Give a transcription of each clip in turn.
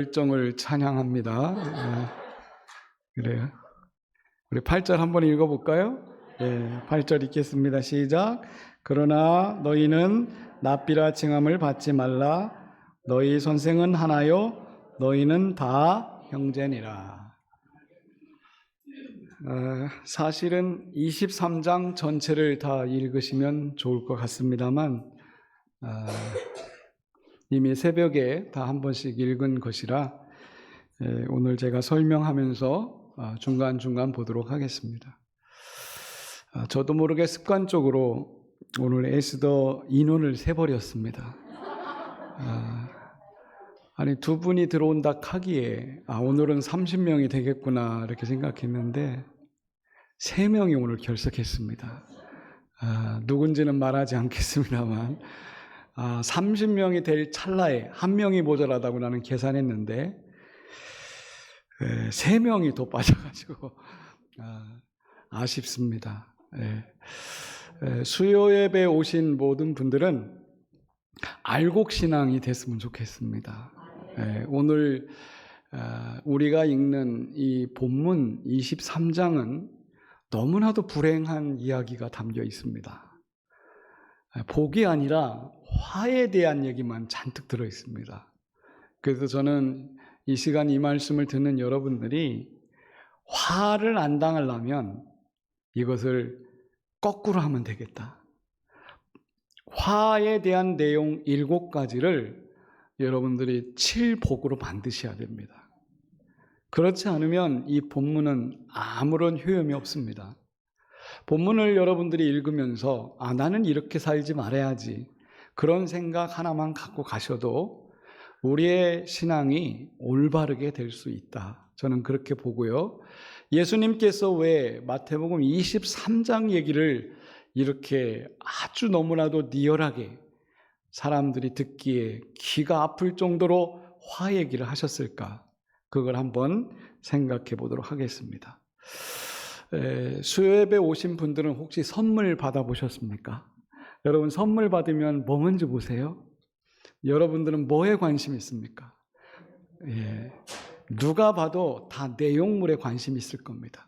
열정을 찬양합니다. 그래요. 우리 8절 한번 읽어볼까요? 8절 읽겠습니다. 시작. 그러나 너희는 납비라 칭함을 받지 말라. 너희 선생은 하나요. 너희는 다 형제니라. 사실은 23장 전체를 다 읽으시면 좋을 것 같습니다만 이미 새벽에 다 한 번씩 읽은 것이라 오늘 제가 설명하면서 중간중간 보도록 하겠습니다. 저도 모르게 습관적으로 오늘 에스더 인원을 세버렸습니다. 아니 두 분이 들어온다 하기에 오늘은 30명이 되겠구나 이렇게 생각했는데 3명이 오늘 결석했습니다. 누군지는 말하지 않겠습니다만 30명이 될 찰나에 1명이 모자라다고 나는 계산했는데 3명이 더 빠져가지고 아쉽습니다. 수요 예배에 오신 모든 분들은 알곡신앙이 됐으면 좋겠습니다. 오늘 우리가 읽는 이 본문 23장은 너무나도 불행한 이야기가 담겨 있습니다. 복이 아니라 화에 대한 얘기만 잔뜩 들어 있습니다. 그래서 저는 이 시간 이 말씀을 듣는 여러분들이 화를 안 당하려면 이것을 거꾸로 하면 되겠다. 화에 대한 내용 7가지를 여러분들이 7복으로 만드셔야 됩니다. 그렇지 않으면 이 본문은 아무런 효용이 없습니다. 본문을 여러분들이 읽으면서 나는 이렇게 살지 말아야지 그런 생각 하나만 갖고 가셔도 우리의 신앙이 올바르게 될 수 있다. 저는 그렇게 보고요. 예수님께서 왜 마태복음 23장 얘기를 이렇게 아주 너무나도 리얼하게 사람들이 듣기에 귀가 아플 정도로 화 얘기를 하셨을까? 그걸 한번 생각해 보도록 하겠습니다. 수요예배 오신 분들은 혹시 선물 받아보셨습니까? 여러분 선물 받으면 뭐 먼저 보세요? 여러분들은 뭐에 관심 있습니까? 누가 봐도 다 내용물에 관심이 있을 겁니다.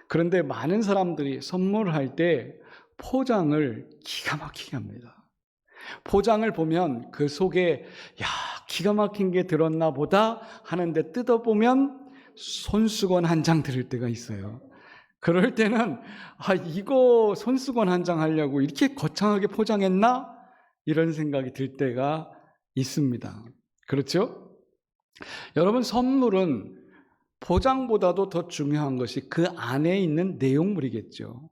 그런데 많은 사람들이 선물을 할 때 포장을 기가 막히게 합니다. 포장을 보면 그 속에 기가 막힌 게 들었나 보다 하는데 뜯어보면 손수건 한 장 들을 때가 있어요. 그럴 때는 이거 손수건 한 장 하려고 이렇게 거창하게 포장했나? 이런 생각이 들 때가 있습니다. 그렇죠? 여러분 선물은 포장보다도 더 중요한 것이 그 안에 있는 내용물이겠죠.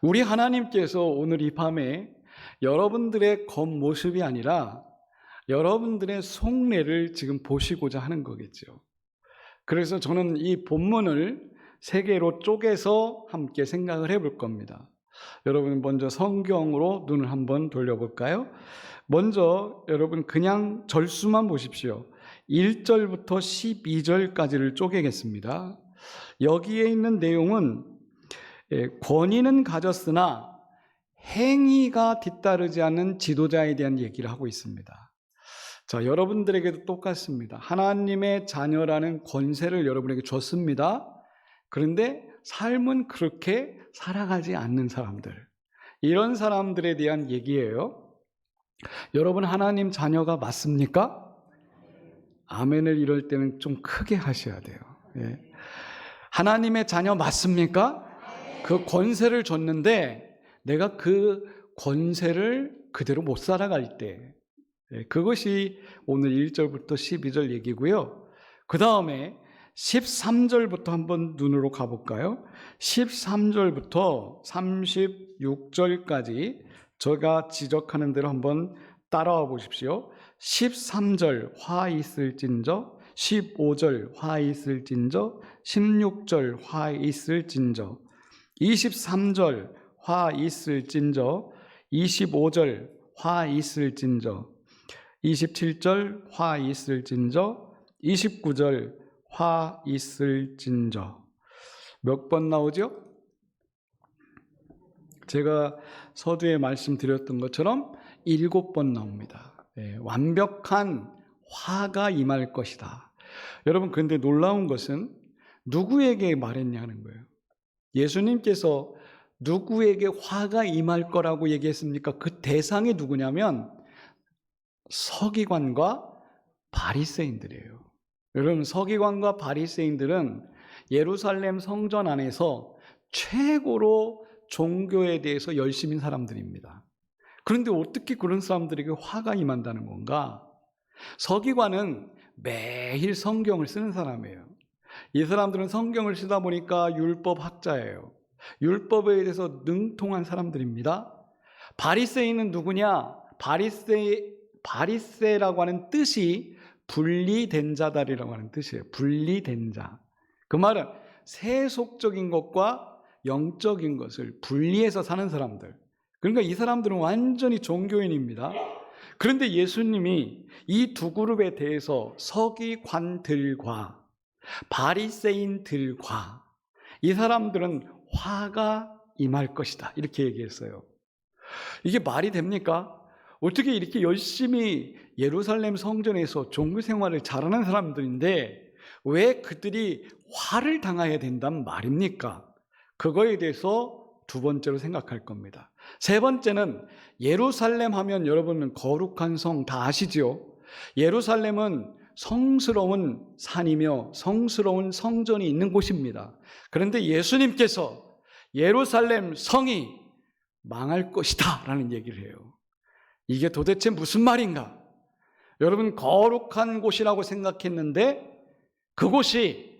우리 하나님께서 오늘 이 밤에 여러분들의 겉모습이 아니라 여러분들의 속내를 지금 보시고자 하는 거겠죠. 그래서 저는 이 본문을 3개로 쪼개서 함께 생각을 해볼 겁니다. 여러분 먼저 성경으로 눈을 한번 돌려볼까요? 먼저 여러분 그냥 절수만 보십시오. 1절부터 12절까지를 쪼개겠습니다. 여기에 있는 내용은 권위는 가졌으나 행위가 뒤따르지 않는 지도자에 대한 얘기를 하고 있습니다. 자, 여러분들에게도 똑같습니다. 하나님의 자녀라는 권세를 여러분에게 줬습니다. 그런데 삶은 그렇게 살아가지 않는 사람들, 이런 사람들에 대한 얘기예요. 여러분 하나님 자녀가 맞습니까? 아멘을 이럴 때는 좀 크게 하셔야 돼요. 하나님의 자녀 맞습니까? 그 권세를 줬는데 내가 그 권세를 그대로 못 살아갈 때, 그것이 오늘 1절부터 12절 얘기고요. 그 다음에 13절부터 한번 눈으로 가볼까요? 13절부터 36절까지 제가 지적하는 대로 한번 따라와 보십시오. 13절 화 있을진저, 15절 화 있을진저, 16절 화 있을진저, 23절 화 있을진저, 25절 화 있을진저, 27절 화 있을진저, 29절 화 있을진저. 몇 번 나오죠? 제가 서두에 말씀드렸던 것처럼 7번 나옵니다. 완벽한 화가 임할 것이다. 여러분, 그런데 놀라운 것은 누구에게 말했냐는 거예요. 예수님께서 누구에게 화가 임할 거라고 얘기했습니까? 그 대상이 누구냐면 서기관과 바리새인들이에요. 여러분, 서기관과 바리새인들은 예루살렘 성전 안에서 최고로 종교에 대해서 열심인 사람들입니다. 그런데 어떻게 그런 사람들에게 화가 임한다는 건가? 서기관은 매일 성경을 쓰는 사람이에요. 이 사람들은 성경을 쓰다 보니까 율법 학자예요. 율법에 대해서 능통한 사람들입니다. 바리새인은 누구냐? 바리새라고 하는 뜻이 분리된 자다리라고 하는 뜻이에요. 분리된 자. 그 말은 세속적인 것과 영적인 것을 분리해서 사는 사람들. 그러니까 이 사람들은 완전히 종교인입니다. 그런데 예수님이 이 두 그룹에 대해서 서기관들과 바리새인들과 이 사람들은 화가 임할 것이다, 이렇게 얘기했어요. 이게 말이 됩니까? 어떻게 이렇게 열심히 예루살렘 성전에서 종교 생활을 잘하는 사람들인데 왜 그들이 화를 당해야 된단 말입니까? 그거에 대해서 두 번째로 생각할 겁니다. 세 번째는 예루살렘 하면 여러분은 거룩한 성 다 아시죠? 예루살렘은 성스러운 산이며 성스러운 성전이 있는 곳입니다. 그런데 예수님께서 예루살렘 성이 망할 것이다 라는 얘기를 해요. 이게 도대체 무슨 말인가? 여러분, 거룩한 곳이라고 생각했는데 그곳이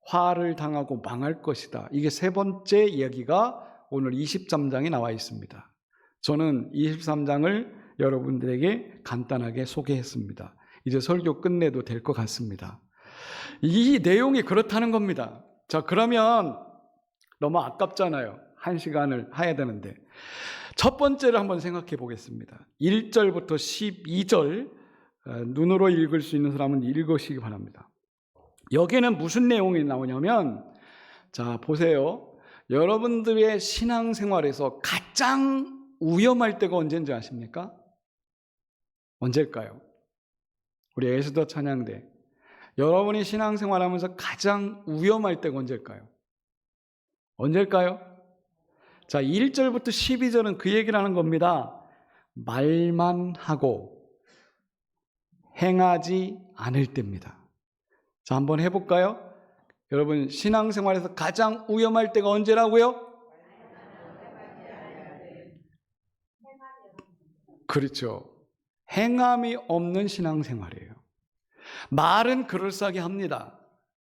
화를 당하고 망할 것이다. 이게 세 번째 이야기가 오늘 23장에 나와 있습니다. 저는 23장을 여러분들에게 간단하게 소개했습니다. 이제 설교 끝내도 될 것 같습니다. 이 내용이 그렇다는 겁니다. 자, 그러면 너무 아깝잖아요. 1시간을 해야 되는데. 첫 번째를 한번 생각해 보겠습니다. 1절부터 12절 눈으로 읽을 수 있는 사람은 읽으시기 바랍니다. 여기에는 무슨 내용이 나오냐면, 자, 보세요. 여러분들의 신앙생활에서 가장 위험할 때가 언제인지 아십니까? 언제일까요? 우리 에스더 찬양대. 여러분이 신앙생활하면서 가장 위험할 때가 언제일까요? 언제일까요? 자, 1절부터 12절은 그 얘기를 하는 겁니다. 말만 하고 행하지 않을 때입니다. 자, 한번 해볼까요? 여러분, 신앙생활에서 가장 위험할 때가 언제라고요? 그렇죠. 행함이 없는 신앙생활이에요. 말은 그럴싸하게 합니다.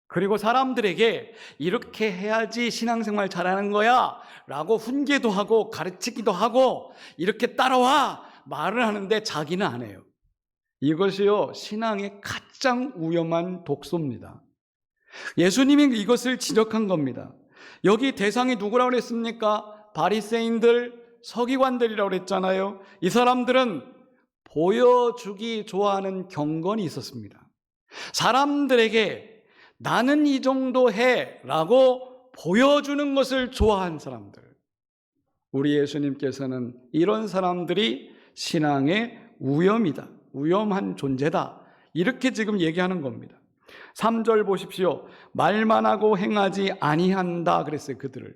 그리고 사람들에게 이렇게 해야지 신앙생활 잘하는 거야 라고 훈계도 하고 가르치기도 하고 이렇게 따라와 말을 하는데 자기는 안 해요. 이것이요, 신앙의 가장 위험한 독소입니다. 예수님이 이것을 지적한 겁니다. 여기 대상이 누구라고 그랬습니까? 바리새인들, 서기관들이라고 그랬잖아요. 이 사람들은 보여주기 좋아하는 경건이 있었습니다. 사람들에게 나는 이 정도 해 라고 보여주는 것을 좋아한 사람들. 우리 예수님께서는 이런 사람들이 신앙의 위험이다, 위험한 존재다, 이렇게 지금 얘기하는 겁니다. 3절 보십시오. 말만 하고 행하지 아니한다 그랬어요, 그들을.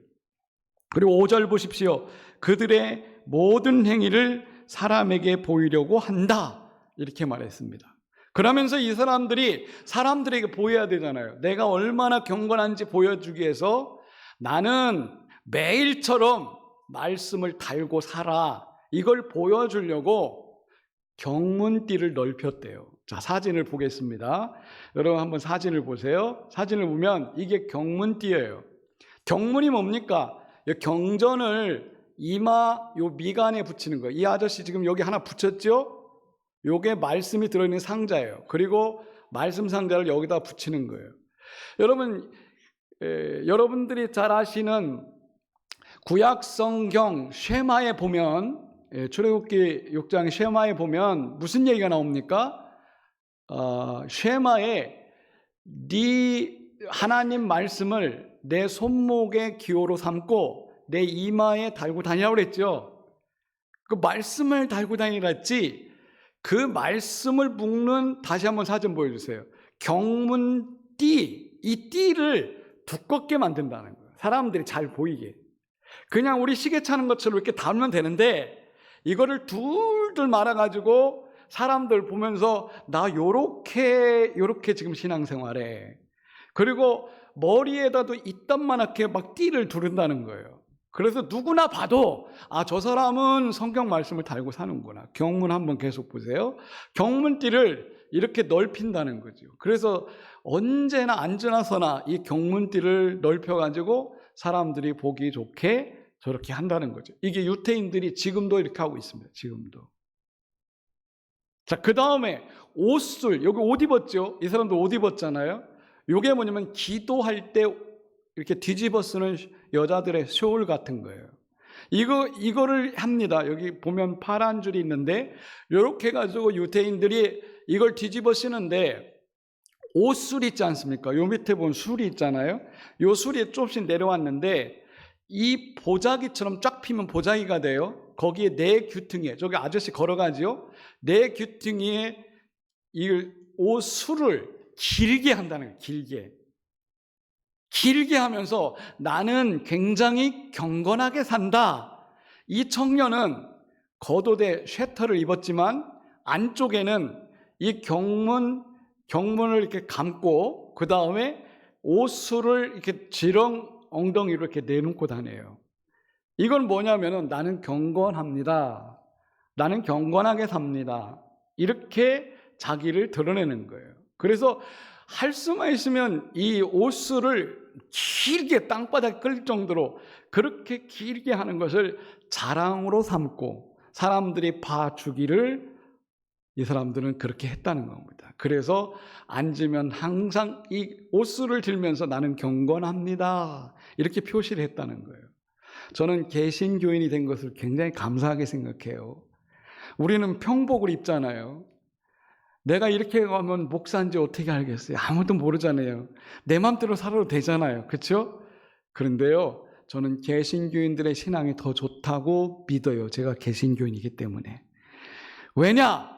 그리고 5절 보십시오. 그들의 모든 행위를 사람에게 보이려고 한다, 이렇게 말했습니다. 그러면서 이 사람들이 사람들에게 보여야 되잖아요. 내가 얼마나 경건한지 보여주기 위해서 나는 매일처럼 말씀을 달고 살아, 이걸 보여주려고 경문띠를 넓혔대요. 자, 사진을 보겠습니다. 여러분 한번 사진을 보세요. 사진을 보면 이게 경문띠예요. 경문이 뭡니까? 경전을 이마 요 미간에 붙이는 거예요. 이 아저씨 지금 여기 하나 붙였죠? 요게 말씀이 들어있는 상자예요. 그리고 말씀 상자를 여기다 붙이는 거예요. 여러분, 여러분들이 잘 아시는 구약 성경 쉐마에 보면, 출애굽기 6장 쉐마에 보면 무슨 얘기가 나옵니까? 쉐마에 네 하나님 말씀을 내 손목의 기호로 삼고 내 이마에 달고 다니라고 그랬죠. 그 말씀을 달고 다니라 했지 그 말씀을 묶는, 다시 한번 사진 보여주세요. 경문띠, 이 띠를 두껍게 만든다는 거예요. 사람들이 잘 보이게. 그냥 우리 시계 차는 것처럼 이렇게 달면 되는데 이거를 둘둘 말아가지고 사람들 보면서 나 요렇게 지금 신앙생활해. 그리고 머리에다도 이딴만하게 막 띠를 두른다는 거예요. 그래서 누구나 봐도 저 사람은 성경 말씀을 달고 사는구나. 경문 한번 계속 보세요. 경문띠를 이렇게 넓힌다는 거죠. 그래서 언제나 앉으나서나 이 경문띠를 넓혀가지고 사람들이 보기 좋게 저렇게 한다는 거죠. 이게 유태인들이 지금도 이렇게 하고 있습니다. 지금도. 자, 그 다음에 옷술, 여기 옷 입었죠? 이 사람도 옷 입었잖아요. 이게 뭐냐면 기도할 때 이렇게 뒤집어 쓰는 여자들의 숄 같은 거예요. 이거를 합니다. 여기 보면 파란 줄이 있는데 이렇게 해가지고 유태인들이 이걸 뒤집어 쓰는데 옷술 있지 않습니까? 요 밑에 보면 술이 있잖아요. 요 술이 조금씩 내려왔는데 이 보자기처럼 쫙 피면 보자기가 돼요. 거기에 네 귀퉁이에, 저기 아저씨 걸어가지요. 네 귀퉁이에 이 옷술을 길게 한다는 거예요. 길게 하면서 나는 굉장히 경건하게 산다. 이 청년은 겉옷에 쉐터를 입었지만 안쪽에는 이 경문을 이렇게 감고 그 다음에 옷술을 이렇게 지렁 엉덩이로 이렇게 내놓고 다녀요. 이건 뭐냐면은 나는 경건합니다. 나는 경건하게 삽니다. 이렇게 자기를 드러내는 거예요. 그래서 할 수만 있으면 이 옷술을 길게 땅바닥에 끌 정도로 그렇게 길게 하는 것을 자랑으로 삼고 사람들이 봐주기를 이 사람들은 그렇게 했다는 겁니다. 그래서 앉으면 항상 이 옷술을 들면서 나는 경건합니다. 이렇게 표시를 했다는 거예요. 저는 개신교인이 된 것을 굉장히 감사하게 생각해요. 우리는 평복을 입잖아요. 내가 이렇게 가면 목사인지 어떻게 알겠어요? 아무도 모르잖아요. 내 마음대로 살아도 되잖아요. 그렇죠? 그런데요, 저는 개신교인들의 신앙이 더 좋다고 믿어요. 제가 개신교인이기 때문에. 왜냐?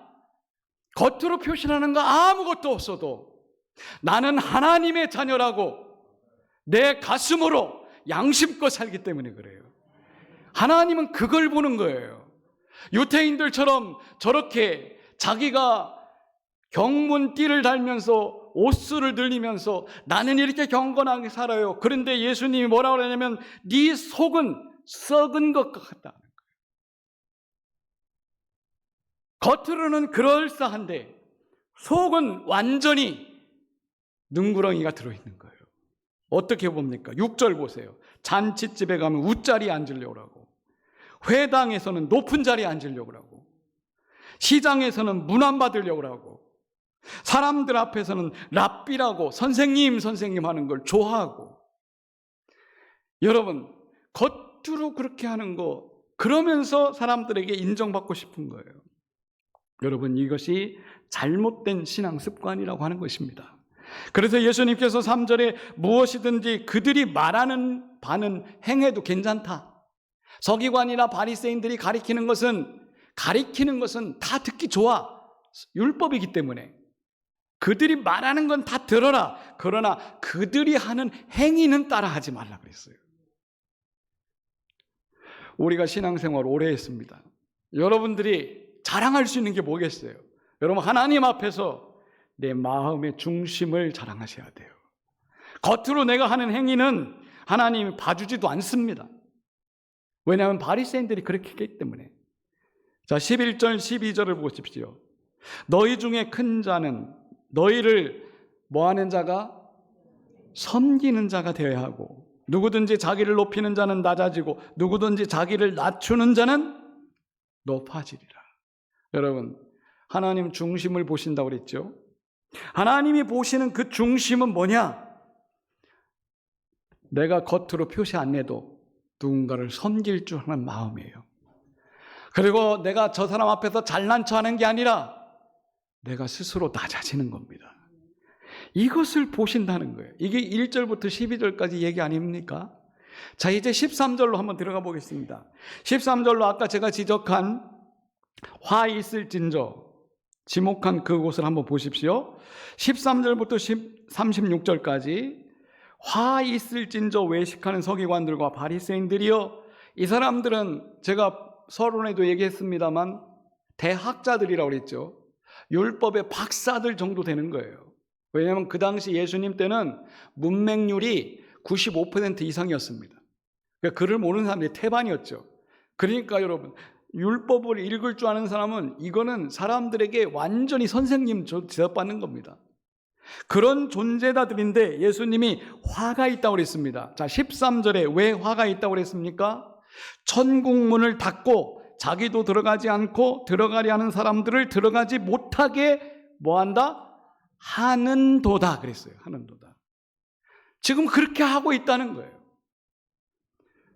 겉으로 표시하는 거 아무것도 없어도 나는 하나님의 자녀라고 내 가슴으로 양심껏 살기 때문에 그래요. 하나님은 그걸 보는 거예요. 유태인들처럼 저렇게 자기가 경문띠를 달면서 옷술을 들리면서 나는 이렇게 경건하게 살아요. 그런데 예수님이 뭐라고 그러냐면 네 속은 썩은 것 같다. 겉으로는 그럴싸한데 속은 완전히 능구렁이가 들어있는 거예요. 어떻게 봅니까? 6절 보세요. 잔치집에 가면 웃자리에 앉으려고 하고, 회당에서는 높은 자리에 앉으려고 하고, 시장에서는 문안 받으려고 하고, 사람들 앞에서는 랍비라고 선생님 하는 걸 좋아하고. 여러분, 겉으로 그렇게 하는 거, 그러면서 사람들에게 인정받고 싶은 거예요. 여러분, 이것이 잘못된 신앙 습관이라고 하는 것입니다. 그래서 예수님께서 3절에 무엇이든지 그들이 말하는 바는 행해도 괜찮다. 서기관이나 바리새인들이 가리키는 것은 다 듣기 좋아. 율법이기 때문에. 그들이 말하는 건 다 들어라. 그러나 그들이 하는 행위는 따라하지 말라 그랬어요. 우리가 신앙생활 오래 했습니다. 여러분들이 자랑할 수 있는 게 뭐겠어요? 여러분, 하나님 앞에서 내 마음의 중심을 자랑하셔야 돼요. 겉으로 내가 하는 행위는 하나님이 봐주지도 않습니다. 왜냐하면 바리새인들이 그렇게 했기 때문에. 자, 11절 12절을 보십시오. 너희 중에 큰 자는 너희를 뭐하는 자가? 섬기는 자가 되어야 하고, 누구든지 자기를 높이는 자는 낮아지고 누구든지 자기를 낮추는 자는 높아지리라. 여러분, 하나님 중심을 보신다고 그랬죠? 하나님이 보시는 그 중심은 뭐냐? 내가 겉으로 표시 안 해도 누군가를 섬길 줄 아는 마음이에요. 그리고 내가 저 사람 앞에서 잘난 척 하는 게 아니라 내가 스스로 낮아지는 겁니다. 이것을 보신다는 거예요. 이게 1절부터 12절까지 얘기 아닙니까? 자, 이제 13절로 한번 들어가 보겠습니다. 13절로 아까 제가 지적한 화 있을진저, 지목한 그곳을 한번 보십시오. 13절부터 36절까지 화 있을진저 외식하는 서기관들과 바리새인들이여, 이 사람들은 제가 서론에도 얘기했습니다만 대학자들이라고 그랬죠. 율법의 박사들 정도 되는 거예요. 왜냐하면 그 당시 예수님 때는 문맹률이 95% 이상이었습니다. 그러니까 글을 모르는 사람들이 태반이었죠. 그러니까 여러분, 율법을 읽을 줄 아는 사람은 이거는 사람들에게 완전히 선생님 대접받는 겁니다. 그런 존재다들인데 예수님이 화가 있다고 그랬습니다. 자, 13절에 왜 화가 있다고 그랬습니까? 천국문을 닫고 자기도 들어가지 않고 들어가려 하는 사람들을 들어가지 못하게 뭐한다? 하는도다 그랬어요. 하는도다. 지금 그렇게 하고 있다는 거예요.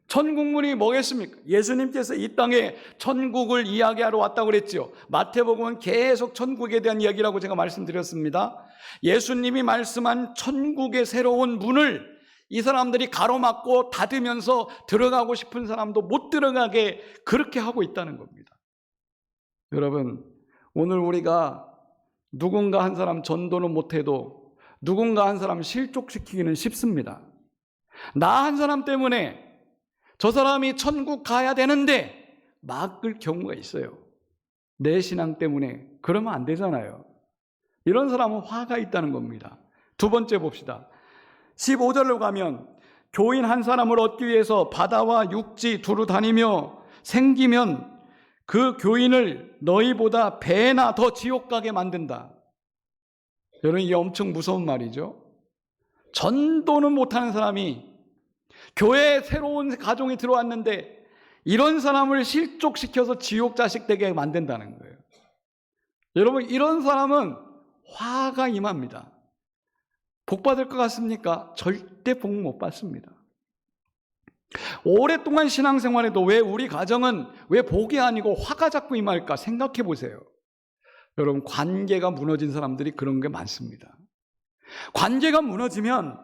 천국문이 뭐겠습니까? 예수님께서 이 땅에 천국을 이야기하러 왔다고 그랬죠. 마태복음은 계속 천국에 대한 이야기라고 제가 말씀드렸습니다. 예수님이 말씀한 천국의 새로운 문을 이 사람들이 가로막고 닫으면서 들어가고 싶은 사람도 못 들어가게 그렇게 하고 있다는 겁니다. 여러분, 오늘 우리가 누군가 한 사람 전도는 못해도 누군가 한 사람 실족시키기는 쉽습니다. 나 한 사람 때문에 저 사람이 천국 가야 되는데 막을 경우가 있어요. 내 신앙 때문에. 그러면 안 되잖아요. 이런 사람은 화가 있다는 겁니다. 두 번째 봅시다. 15절로 가면 교인 한 사람을 얻기 위해서 바다와 육지 두루 다니며 생기면 그 교인을 너희보다 배나 더 지옥 가게 만든다. 여러분, 이게 엄청 무서운 말이죠. 전도는 못하는 사람이 교회에 새로운 가정이 들어왔는데 이런 사람을 실족시켜서 지옥 자식 되게 만든다는 거예요. 여러분, 이런 사람은 화가 임합니다. 복 받을 것 같습니까? 절대 복 못 받습니다. 오랫동안 신앙생활에도 왜 우리 가정은 왜 복이 아니고 화가 자꾸 임할까 생각해 보세요. 여러분, 관계가 무너진 사람들이 그런 게 많습니다. 관계가 무너지면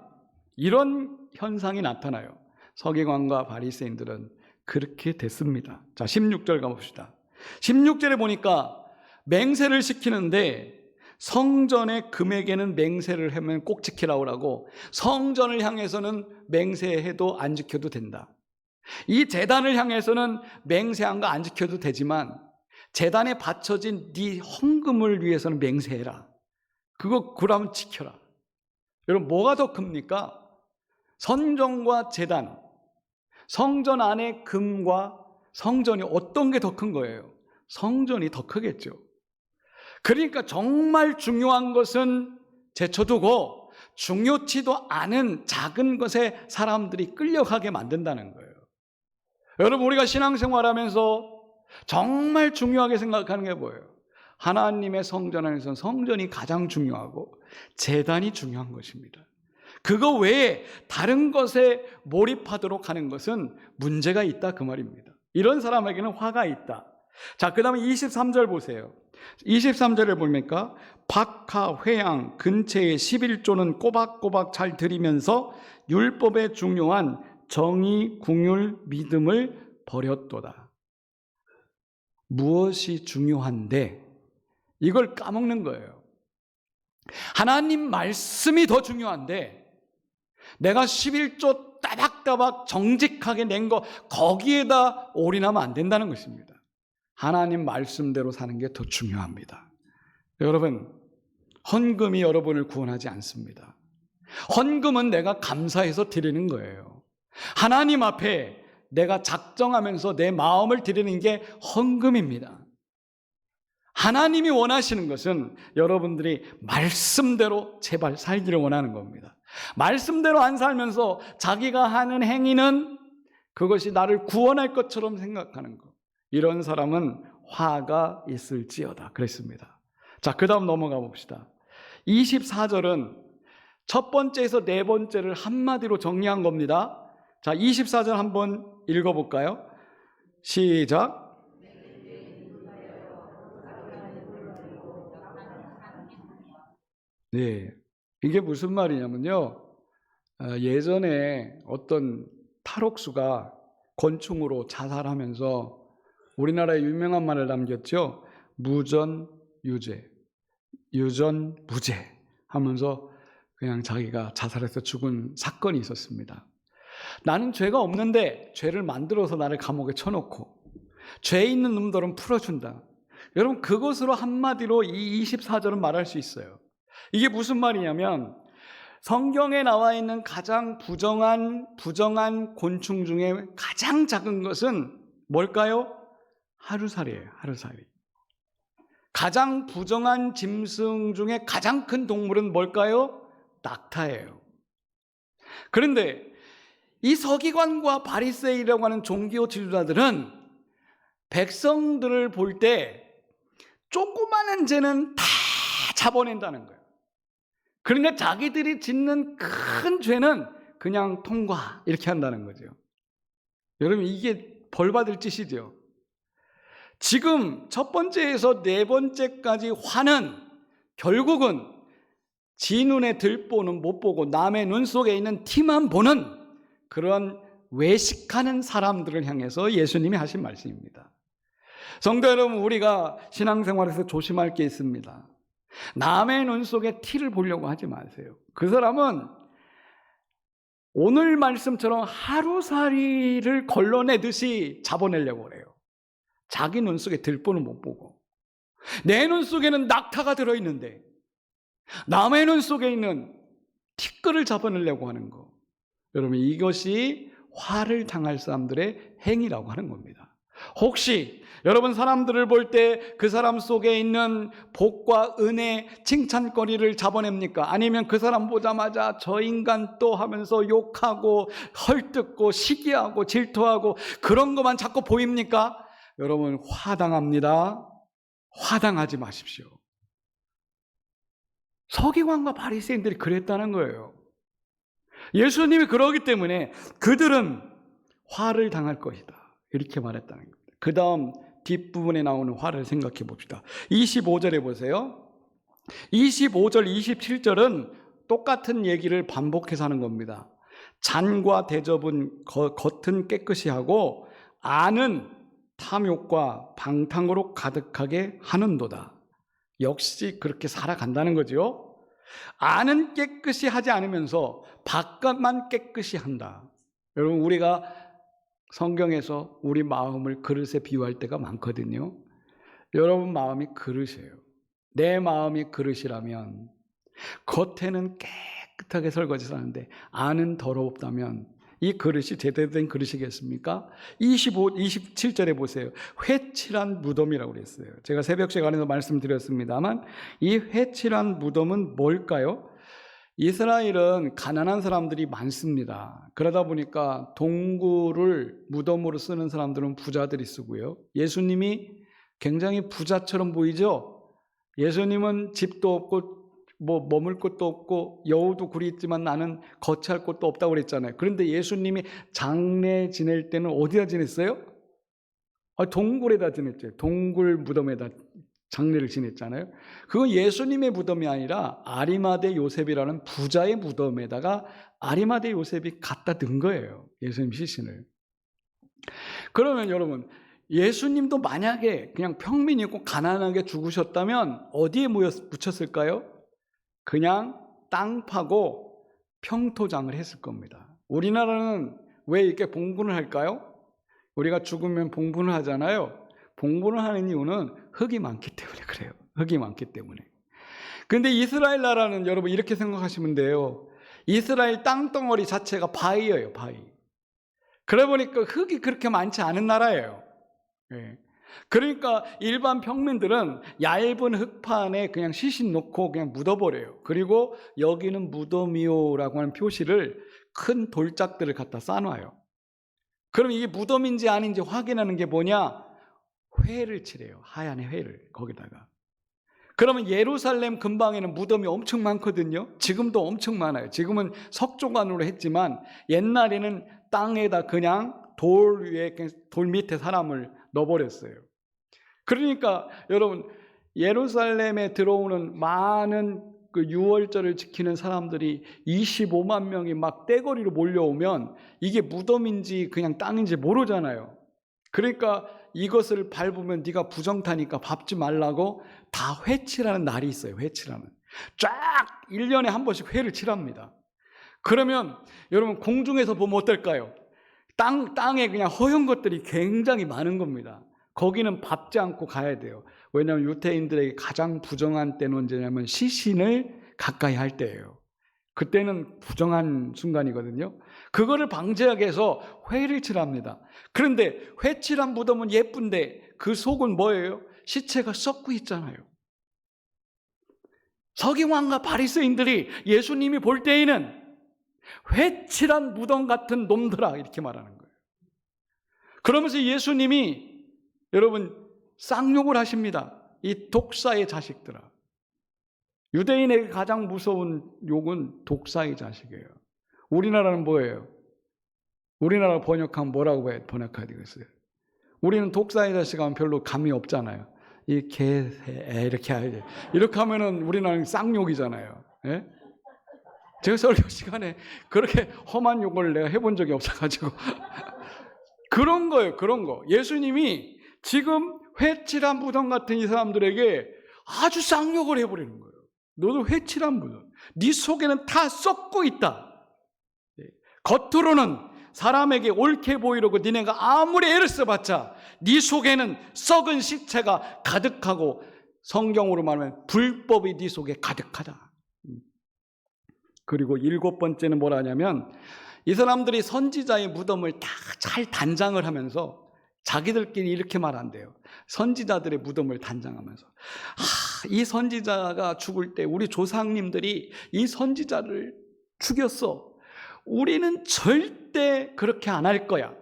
이런 현상이 나타나요. 서기관과 바리새인들은 그렇게 됐습니다. 자, 16절 가봅시다. 16절에 보니까 맹세를 시키는데 성전의 금에게는 맹세를 하면 꼭 지키라고 하고 성전을 향해서는 맹세해도 안 지켜도 된다. 이 제단을 향해서는 맹세한 거 안 지켜도 되지만 제단에 바쳐진 네 헌금을 위해서는 맹세해라. 그러면 지켜라. 여러분, 뭐가 더 큽니까? 성전과 제단, 성전 안에 금과 성전이 어떤 게 더 큰 거예요? 성전이 더 크겠죠. 그러니까 정말 중요한 것은 제쳐두고 중요치도 않은 작은 것에 사람들이 끌려가게 만든다는 거예요. 여러분, 우리가 신앙생활하면서 정말 중요하게 생각하는 게 뭐예요? 하나님의 성전 안에서는 성전이 가장 중요하고 제단이 중요한 것입니다. 그거 외에 다른 것에 몰입하도록 하는 것은 문제가 있다 그 말입니다. 이런 사람에게는 화가 있다. 자, 그 다음에 23절 보세요. 23절을 보니까 박하, 회양, 근처의 11조는 꼬박꼬박 잘 드리면서 율법에 중요한 정의, 궁율, 믿음을 버렸도다. 무엇이 중요한데 이걸 까먹는 거예요. 하나님 말씀이 더 중요한데 내가 11조 따박따박 정직하게 낸 거 거기에다 올인하면 안 된다는 것입니다. 하나님 말씀대로 사는 게 더 중요합니다. 여러분, 헌금이 여러분을 구원하지 않습니다. 헌금은 내가 감사해서 드리는 거예요. 하나님 앞에 내가 작정하면서 내 마음을 드리는 게 헌금입니다. 하나님이 원하시는 것은 여러분들이 말씀대로 제발 살기를 원하는 겁니다. 말씀대로 안 살면서 자기가 하는 행위는 그것이 나를 구원할 것처럼 생각하는 것. 이런 사람은 화가 있을지어다 그랬습니다. 자, 그 다음 넘어가 봅시다. 24절은 첫 번째에서 네 번째를 한마디로 정리한 겁니다. 자, 24절 한번 읽어볼까요? 시작. 네, 이게 무슨 말이냐면요. 예전에 어떤 탈옥수가 권총으로 자살하면서 우리나라에 유명한 말을 남겼죠. 무전유죄. 유전 무죄 하면서 그냥 자기가 자살해서 죽은 사건이 있었습니다. 나는 죄가 없는데 죄를 만들어서 나를 감옥에 쳐놓고 죄 있는 놈들은 풀어준다. 여러분, 그것으로 한마디로 이 24절은 말할 수 있어요. 이게 무슨 말이냐면 성경에 나와 있는 가장 부정한 곤충 중에 가장 작은 것은 뭘까요? 하루살이에요. 하루살이. 가장 부정한 짐승 중에 가장 큰 동물은 뭘까요? 낙타예요. 그런데 이 서기관과 바리새인이라고 하는 종교 지도자들은 백성들을 볼 때 조그마한 죄는 다 잡아낸다는 거예요. 그러니까 자기들이 짓는 큰 죄는 그냥 통과 이렇게 한다는 거죠. 여러분, 이게 벌받을 짓이죠. 지금 첫 번째에서 네 번째까지 화는 결국은 지 눈에 들보는 못 보고 남의 눈 속에 있는 티만 보는 그런 외식하는 사람들을 향해서 예수님이 하신 말씀입니다. 성도 여러분, 우리가 신앙생활에서 조심할 게 있습니다. 남의 눈 속에 티를 보려고 하지 마세요. 그 사람은 오늘 말씀처럼 하루살이를 걸러내듯이 잡아내려고 그래요. 자기 눈 속에 들보는 못 보고. 내 눈 속에는 낙타가 들어있는데 남의 눈 속에 있는 티끌을 잡아내려고 하는 거. 여러분, 이것이 화를 당할 사람들의 행위라고 하는 겁니다. 혹시 여러분 사람들을 볼 때 그 사람 속에 있는 복과 은혜, 칭찬거리를 잡아냅니까? 아니면 그 사람 보자마자 저 인간 또 하면서 욕하고 헐뜯고 시기하고 질투하고 그런 것만 자꾸 보입니까? 여러분, 화당합니다. 화당하지 마십시오. 서기관과 바리새인들이 그랬다는 거예요. 예수님이 그러기 때문에 그들은 화를 당할 것이다, 이렇게 말했다는 겁니다. 그 다음 뒷부분에 나오는 화를 생각해 봅시다. 25절에 보세요. 25절, 27절은 똑같은 얘기를 반복해서 하는 겁니다. 잔과 대접은 겉은 깨끗이 하고 안은 탐욕과 방탕으로 가득하게 하는도다. 역시 그렇게 살아간다는 거죠. 안은 깨끗이 하지 않으면서 바깥만 깨끗이 한다. 여러분, 우리가 성경에서 우리 마음을 그릇에 비유할 때가 많거든요. 여러분 마음이 그릇이에요. 내 마음이 그릇이라면 겉에는 깨끗하게 설거지를 하는데 안은 더럽다면 이 그릇이 제대로 된 그릇이겠습니까? 27절에 보세요. 회칠한 무덤이라고 그랬어요. 제가 새벽 시간에도 말씀드렸습니다만 이 회칠한 무덤은 뭘까요? 이스라엘은 가난한 사람들이 많습니다. 그러다 보니까 동굴을 무덤으로 쓰는 사람들은 부자들이 쓰고요. 예수님이 굉장히 부자처럼 보이죠? 예수님은 집도 없고 머물 곳도 없고 여우도 굴이 있지만 나는 거처할 곳도 없다고 그랬잖아요. 그런데 예수님이 장례 지낼 때는 어디다 지냈어요? 동굴에다 지냈죠. 동굴 무덤에다 장례를 지냈잖아요. 그건 예수님의 무덤이 아니라 아리마대 요셉이라는 부자의 무덤에다가 아리마대 요셉이 갖다 둔 거예요. 예수님 시신을. 그러면 여러분, 예수님도 만약에 그냥 평민이고 가난하게 죽으셨다면 어디에 묻혔을까요? 그냥 땅 파고 평토장을 했을 겁니다. 우리나라는 왜 이렇게 봉분을 할까요? 우리가 죽으면 봉분을 하잖아요. 봉분을 하는 이유는 흙이 많기 때문에 그래요. 흙이 많기 때문에. 그런데 이스라엘 나라는 여러분 이렇게 생각하시면 돼요. 이스라엘 땅덩어리 자체가 바위예요. 바위. 그러다 보니까 흙이 그렇게 많지 않은 나라예요. 그러니까 일반 평민들은 얇은 흙판에 그냥 시신 놓고 그냥 묻어버려요. 그리고 여기는 무덤이요라고 하는 표시를 큰 돌짝들을 갖다 쌓아놔요. 그럼 이게 무덤인지 아닌지 확인하는 게 뭐냐? 회를 칠해요. 하얀 회를 거기다가. 그러면 예루살렘 근방에는 무덤이 엄청 많거든요. 지금도 엄청 많아요. 지금은 석조관으로 했지만 옛날에는 땅에다 그냥 돌 위에, 돌 밑에 사람을 넣어버렸어요. 그러니까 여러분, 예루살렘에 들어오는 많은 그 유월절을 지키는 사람들이 25만 명이 막 떼거리로 몰려오면 이게 무덤인지 그냥 땅인지 모르잖아요. 그러니까 이것을 밟으면 네가 부정타니까 밟지 말라고 다 회치라는 날이 있어요. 회치라는. 쫙 1년에 한 번씩 회를 칠합니다. 그러면 여러분 공중에서 보면 어떨까요? 땅에 그냥 허연 것들이 굉장히 많은 겁니다. 거기는 밟지 않고 가야 돼요. 왜냐하면 유대인들에게 가장 부정한 때는 언제냐면 시신을 가까이 할 때예요. 그때는 부정한 순간이거든요. 그거를 방지하기 위해서 회를 칠합니다. 그런데 회칠한 무덤은 예쁜데 그 속은 뭐예요? 시체가 썩고 있잖아요. 서기관과 바리새인들이 예수님이 볼 때에는 회칠한 무덤 같은 놈들아 이렇게 말하는 거예요. 그러면서 예수님이 여러분 쌍욕을 하십니다. 이 독사의 자식들아. 유대인에게 가장 무서운 욕은 독사의 자식이에요. 우리나라는 뭐예요? 우리나라 번역하면 뭐라고 번역해야 되겠어요? 우리는 독사의 자식 하면 별로 감이 없잖아요. 이 개새 이렇게 해야 돼. 이렇게 하면은 우리나라는 쌍욕이잖아요. 예? 제가 설교 시간에 그렇게 험한 욕을 내가 해본 적이 없어가지고 그런 거예요. 그런 거. 예수님이 지금 회칠한 무덤 같은 이 사람들에게 아주 쌍욕을 해버리는 거예요. 너도 회칠한 무덤. 네 속에는 다 썩고 있다. 겉으로는 사람에게 옳게 보이려고 니네가 아무리 애를 써봤자 네 속에는 썩은 시체가 가득하고 성경으로 말하면 불법이 네 속에 가득하다. 그리고 7번째는 뭐라 하냐면 이 사람들이 선지자의 무덤을 다 잘 단장을 하면서 자기들끼리 이렇게 말한대요. 선지자들의 무덤을 단장하면서 이 선지자가 죽을 때 우리 조상님들이 이 선지자를 죽였어. 우리는 절대 그렇게 안 할 거야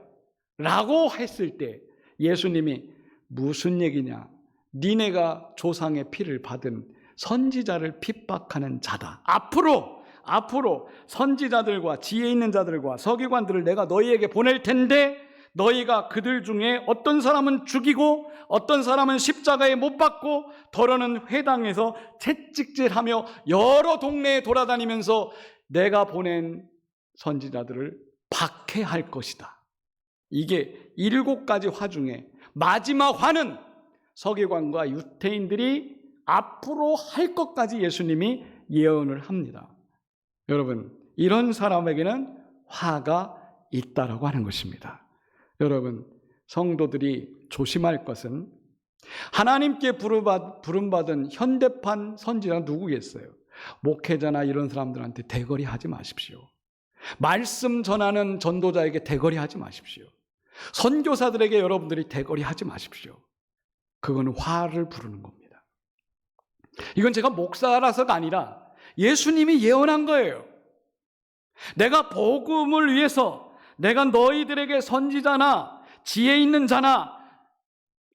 라고 했을 때 예수님이 무슨 얘기냐, 니네가 조상의 피를 받은 선지자를 핍박하는 자다. 앞으로 선지자들과 지혜 있는 자들과 서기관들을 내가 너희에게 보낼 텐데 너희가 그들 중에 어떤 사람은 죽이고 어떤 사람은 십자가에 못 박고 더러는 회당에서 채찍질하며 여러 동네에 돌아다니면서 내가 보낸 선지자들을 박해할 것이다. 이게 7가지 화 중에 마지막 화는 서기관과 유대인들이 앞으로 할 것까지 예수님이 예언을 합니다. 여러분, 이런 사람에게는 화가 있다라고 하는 것입니다. 여러분, 성도들이 조심할 것은 하나님께 부름받은 현대판 선지자가 누구겠어요? 목회자나 이런 사람들한테 대거리 하지 마십시오. 말씀 전하는 전도자에게 대거리 하지 마십시오. 선교사들에게 여러분들이 대거리 하지 마십시오. 그건 화를 부르는 겁니다. 이건 제가 목사라서가 아니라 예수님이 예언한 거예요. 내가 복음을 위해서 내가 너희들에게 선지자나 지혜 있는 자나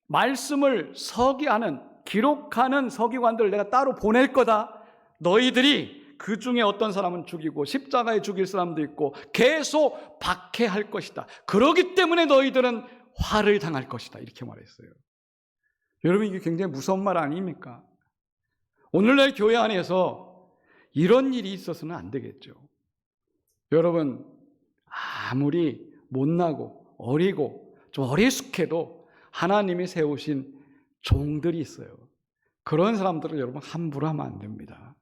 말씀을 서기하는 기록하는 서기관들을 내가 따로 보낼 거다. 너희들이 그 중에 어떤 사람은 죽이고 십자가에 죽일 사람도 있고 계속 박해할 것이다. 그러기 때문에 너희들은 화를 당할 것이다. 이렇게 말했어요. 여러분, 이게 굉장히 무서운 말 아닙니까? 오늘날 교회 안에서 이런 일이 있어서는 안 되겠죠. 여러분, 아무리 못나고 어리고 좀 어리숙해도 하나님이 세우신 종들이 있어요. 그런 사람들을 여러분 함부로 하면 안 됩니다.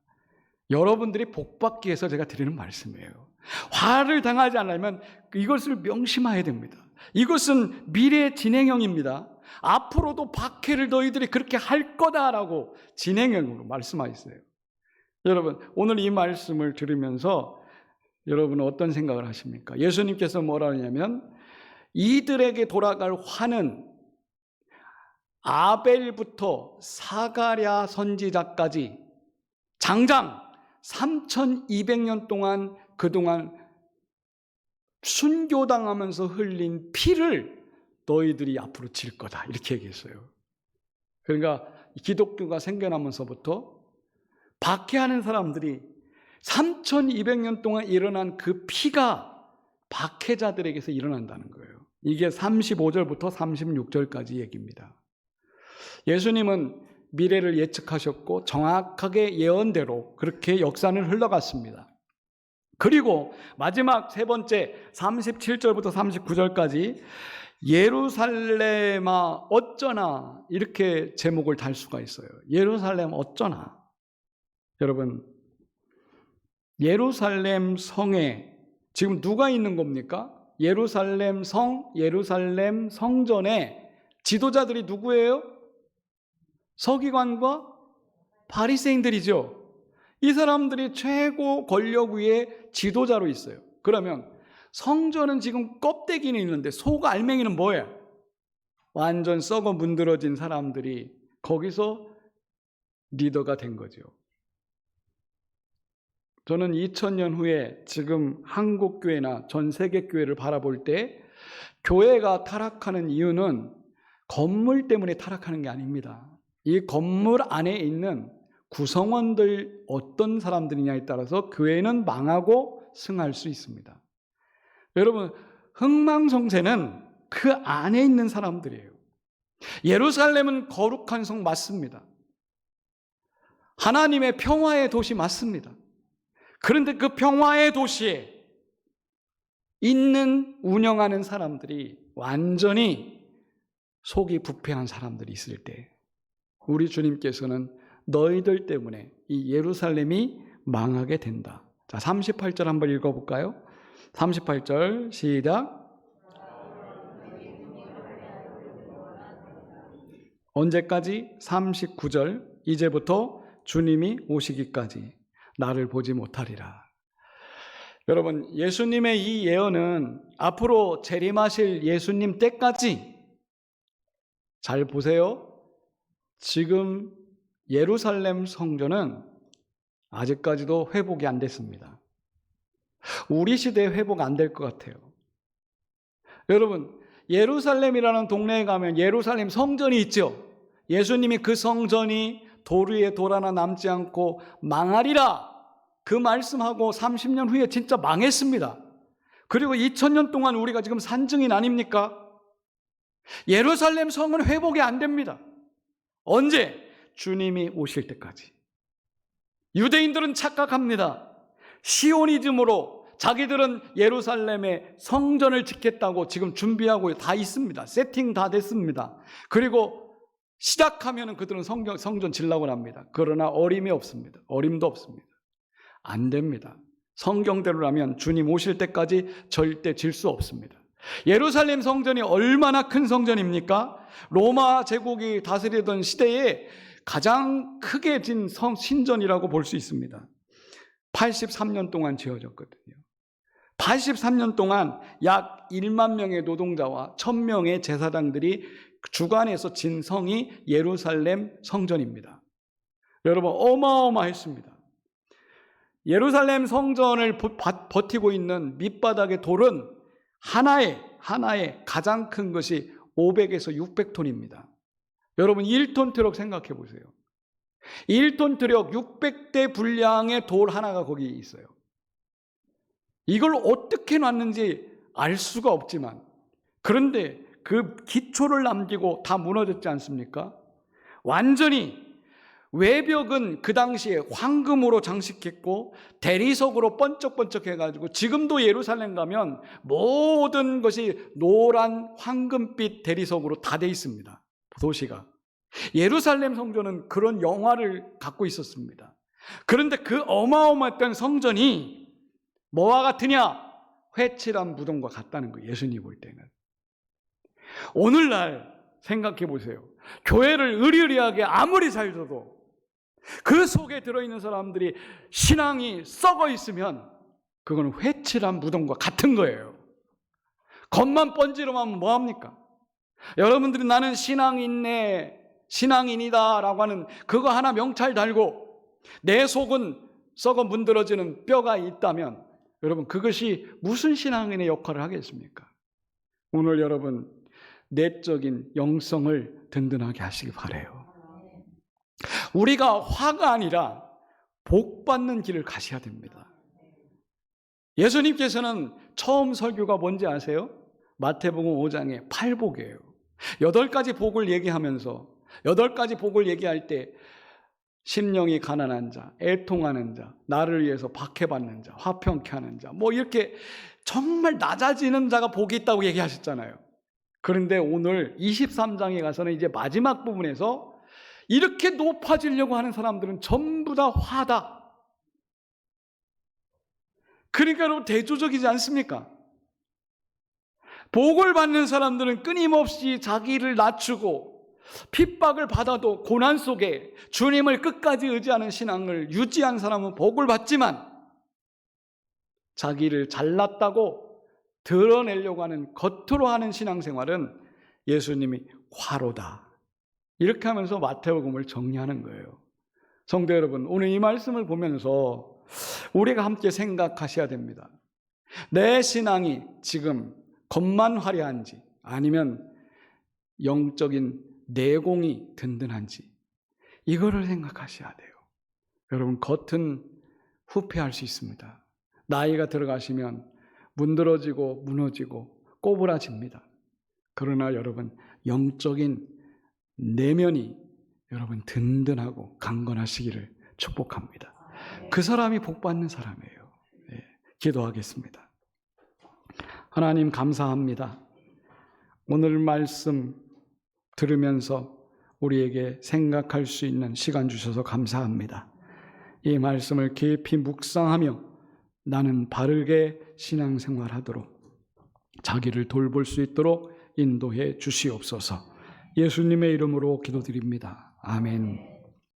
여러분들이 복받기 위해서 제가 드리는 말씀이에요. 화를 당하지 않으려면 이것을 명심해야 됩니다. 이것은 미래의 진행형입니다. 앞으로도 박해를 너희들이 그렇게 할 거다라고 진행형으로 말씀하셨어요. 여러분, 오늘 이 말씀을 들으면서 여러분은 어떤 생각을 하십니까? 예수님께서 뭐라 하냐면 이들에게 돌아갈 화는 아벨부터 사가랴 선지자까지 장장 3200년 동안 그동안 순교당하면서 흘린 피를 너희들이 앞으로 질 거다. 이렇게 얘기했어요. 그러니까 기독교가 생겨나면서부터 박해하는 사람들이 3200년 동안 일어난 그 피가 박해자들에게서 일어난다는 거예요. 이게 35절부터 36절까지 얘기입니다. 예수님은 미래를 예측하셨고 정확하게 예언대로 그렇게 역사는 흘러갔습니다. 그리고 마지막 세 번째 37절부터 39절까지 예루살렘아 어쩌나 이렇게 제목을 달 수가 있어요. 예루살렘 어쩌나. 여러분, 예루살렘 성에 지금 누가 있는 겁니까? 예루살렘 성, 예루살렘 성전에 지도자들이 누구예요? 서기관과 바리새인들이죠. 이 사람들이 최고 권력 위에 지도자로 있어요. 그러면 성전은 지금 껍데기는 있는데 속 알맹이는 뭐예요? 완전 썩어 문드러진 사람들이 거기서 리더가 된 거죠. 저는 2000년 후에 지금 한국 교회나 전 세계 교회를 바라볼 때 교회가 타락하는 이유는 건물 때문에 타락하는 게 아닙니다. 이 건물 안에 있는 구성원들 어떤 사람들이냐에 따라서 교회는 망하고 승할 수 있습니다. 여러분, 흥망성쇠는 그 안에 있는 사람들이에요. 예루살렘은 거룩한 성 맞습니다. 하나님의 평화의 도시 맞습니다. 그런데 그 평화의 도시에 있는 운영하는 사람들이 완전히 속이 부패한 사람들이 있을 때 우리 주님께서는 너희들 때문에 이 예루살렘이 망하게 된다. 자, 38절 한번 읽어볼까요? 38절 시작. 언제까지? 39절. 이제부터 주님이 오시기까지 나를 보지 못하리라. 여러분, 예수님의 이 예언은 앞으로 재림하실 예수님 때까지, 잘 보세요. 지금 예루살렘 성전은 아직까지도 회복이 안 됐습니다. 우리 시대에 회복 안 될 것 같아요. 여러분, 예루살렘이라는 동네에 가면 예루살렘 성전이 있죠. 예수님이 그 성전이 돌 위에 돌 하나 남지 않고 망하리라 그 말씀하고 30년 후에 진짜 망했습니다. 그리고 2000년 동안 우리가 지금 산증인 아닙니까? 예루살렘 성은 회복이 안 됩니다. 언제? 주님이 오실 때까지. 유대인들은 착각합니다. 시오니즘으로 자기들은 예루살렘에 성전을 짓겠다고 지금 준비하고 다 있습니다. 세팅 다 됐습니다. 그리고 시작하면 그들은 성전 지려고 합니다. 그러나 어림이 없습니다. 어림도 없습니다. 안 됩니다. 성경대로라면 주님 오실 때까지 절대 질 수 없습니다. 예루살렘 성전이 얼마나 큰 성전입니까? 로마 제국이 다스리던 시대에 가장 크게 진 신전이라고 볼 수 있습니다. 83년 동안 지어졌거든요. 83년 동안 약 1만 명의 노동자와 1000명의 제사장들이 주관해서 진 성이 예루살렘 성전입니다. 여러분, 어마어마했습니다. 예루살렘 성전을 버티고 있는 밑바닥의 돌은 하나에 가장 큰 것이 500에서 600톤입니다. 여러분, 1톤 트럭 생각해 보세요. 1톤 트럭 600대 분량의 돌 하나가 거기 있어요. 이걸 어떻게 놨는지 알 수가 없지만, 그런데 그 기초를 남기고 다 무너졌지 않습니까? 완전히 외벽은 그 당시에 황금으로 장식했고 대리석으로 번쩍번쩍 해가지고 지금도 예루살렘 가면 모든 것이 노란 황금빛 대리석으로 다 돼 있습니다. 도시가. 예루살렘 성전은 그런 영화를 갖고 있었습니다. 그런데 그 어마어마했던 성전이 뭐와 같으냐? 회칠한 무덤과 같다는 거예요. 예수님 볼 때는. 오늘날 생각해 보세요. 교회를 의리의리하게 아무리 잘 져도 그 속에 들어있는 사람들이 신앙이 썩어 있으면 그건 회칠한 무덤과 같은 거예요. 겉만 번지르면 뭐합니까? 여러분들이 나는 신앙인네, 신앙인이다 라고 하는 그거 하나 명찰 달고 내 속은 썩어 문드러지는 뼈가 있다면 여러분, 그것이 무슨 신앙인의 역할을 하겠습니까? 오늘 여러분, 내적인 영성을 든든하게 하시기 바라요. 우리가 화가 아니라 복 받는 길을 가셔야 됩니다. 예수님께서는 처음 설교가 뭔지 아세요? 마태복음 5장의 8복이에요. 8가지 복을 얘기하면서 8가지 복을 얘기할 때 심령이 가난한 자, 애통하는 자, 나를 위해서 박해받는 자, 화평케 하는 자, 뭐 이렇게 정말 낮아지는 자가 복이 있다고 얘기하셨잖아요. 그런데 오늘 23장에 가서는 이제 마지막 부분에서 이렇게 높아지려고 하는 사람들은 전부 다 화다. 그러니까 여러분 대조적이지 않습니까? 복을 받는 사람들은 끊임없이 자기를 낮추고 핍박을 받아도 고난 속에 주님을 끝까지 의지하는 신앙을 유지한 사람은 복을 받지만, 자기를 잘났다고 드러내려고 하는, 겉으로 하는 신앙생활은 예수님이 화로다. 이렇게 하면서 마태복음을 정리하는 거예요. 성도 여러분, 오늘 이 말씀을 보면서 우리가 함께 생각하셔야 됩니다. 내 신앙이 지금 겉만 화려한지 아니면 영적인 내공이 든든한지, 이거를 생각하셔야 돼요. 여러분, 겉은 후패할 수 있습니다. 나이가 들어가시면 문드러지고 무너지고 꼬부라집니다. 그러나 여러분, 영적인 내면이 여러분 든든하고 강건하시기를 축복합니다. 그 사람이 복받는 사람이에요. 네, 기도하겠습니다. 하나님 감사합니다. 오늘 말씀 들으면서 우리에게 생각할 수 있는 시간 주셔서 감사합니다. 이 말씀을 깊이 묵상하며 나는 바르게 신앙생활하도록, 자기를 돌볼 수 있도록 인도해 주시옵소서. 예수님의 이름으로 기도드립니다. 아멘.